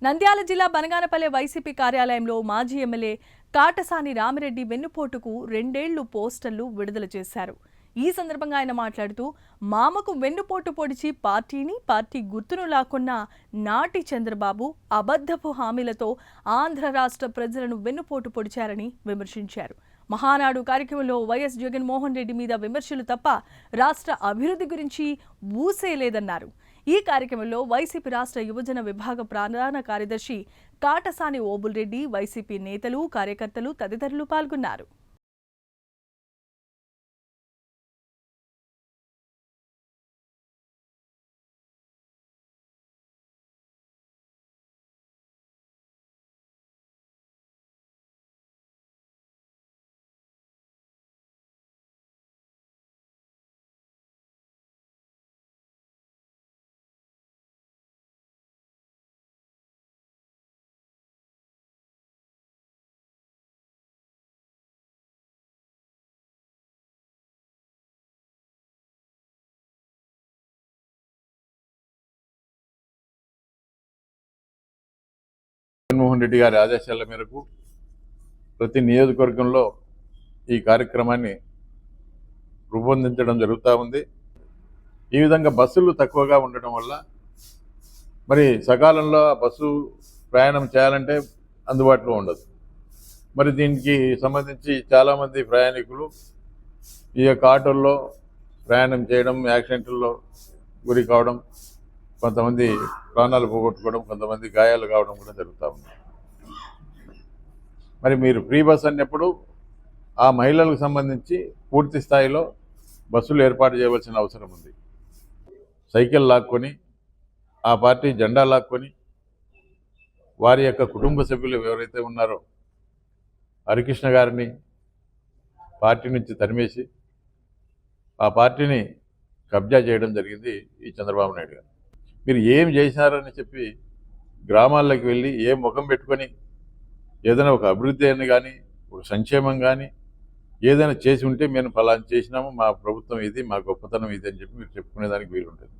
నంద్యాల జిల్లా బనగానపల్లె వైసీపీ కార్యాలయంలో మాజీ ఎమ్మెల్యే కాటసాని రామిరెడ్డి వెన్నుపోటుకు 2 ఏళ్లు పోస్టర్లు విడుదల చేశారు. ఈ సందర్భంగా ఆయన మాట్లాడుతూ మామకు వెన్నుపోటు పొడిచి పార్టీ గుర్తును లాక్కున్న నాటి చంద్రబాబు అబద్ధపు హామీలతో ఆంధ్ర రాష్ట్ర ప్రజలను వెన్నుపోటు పొడిచారని విమర్శించారు. మహానాడు కార్యక్రమంలో వైఎస్ జగన్మోహన్ రెడ్డి మీద విమర్శలు తప్ప రాష్ట్ర అభివృద్ధి గురించి ఊసేలేదన్నారు. ఈ కార్యక్రమంలో వైసీపీ రాష్ట్ర యువజన విభాగ ప్రధాన కార్యదర్శి కాటసాని ఓబుల్రెడ్డి, వైసీపీ నేతలు, కార్యకర్తలు తదితరులు పాల్గొన్నారు. జగన్మోహన్ రెడ్డి గారి ఆదేశాల మేరకు ప్రతి నియోజకవర్గంలో ఈ కార్యక్రమాన్ని రూపొందించడం జరుగుతూ ఉంది. ఈ విధంగా బస్సులు తక్కువగా ఉండడం వల్ల మరి సకాలంలో బస్సు ప్రయాణం చేయాలంటే అందుబాటులో ఉండదు. మరి దీనికి సంబంధించి చాలామంది ప్రయాణికులు ఈ యొక్క ఆటోల్లో ప్రయాణం చేయడం, యాక్సిడెంట్లలో గురి కావడం, కొంతమంది ప్రాణాలు పోగొట్టుకోవడం, కొంతమంది గాయాలు కావడం కూడా జరుగుతూ ఉంది. మరి మీరు ఫ్రీ బస్ అన్నప్పుడు ఆ మహిళలకు సంబంధించి పూర్తి స్థాయిలో బస్సులు ఏర్పాటు చేయవలసిన అవసరం ఉంది. సైకిల్ లాక్కొని, ఆ పార్టీ జెండా లాక్కొని, వారి యొక్క కుటుంబ సభ్యులు ఎవరైతే ఉన్నారో హరికృష్ణ గారిని పార్టీ నుంచి తరిమేసి ఆ పార్టీని కబ్జా చేయడం జరిగింది ఈ చంద్రబాబు నాయుడు గారు. మీరు ఏం చేశారని చెప్పి గ్రామాల్లోకి వెళ్ళి ఏ ముఖం పెట్టుకొని ఏదైనా ఒక అభివృద్ధి అని కానీ, ఒక సంక్షేమం కానీ ఏదైనా చేసి ఉంటే మేము ఫలానా చేసినాము, మా ప్రభుత్వం ఇది, మా గొప్పతనం ఇది అని చెప్పి మీరు చెప్పుకునేదానికి వీలుంటుంది.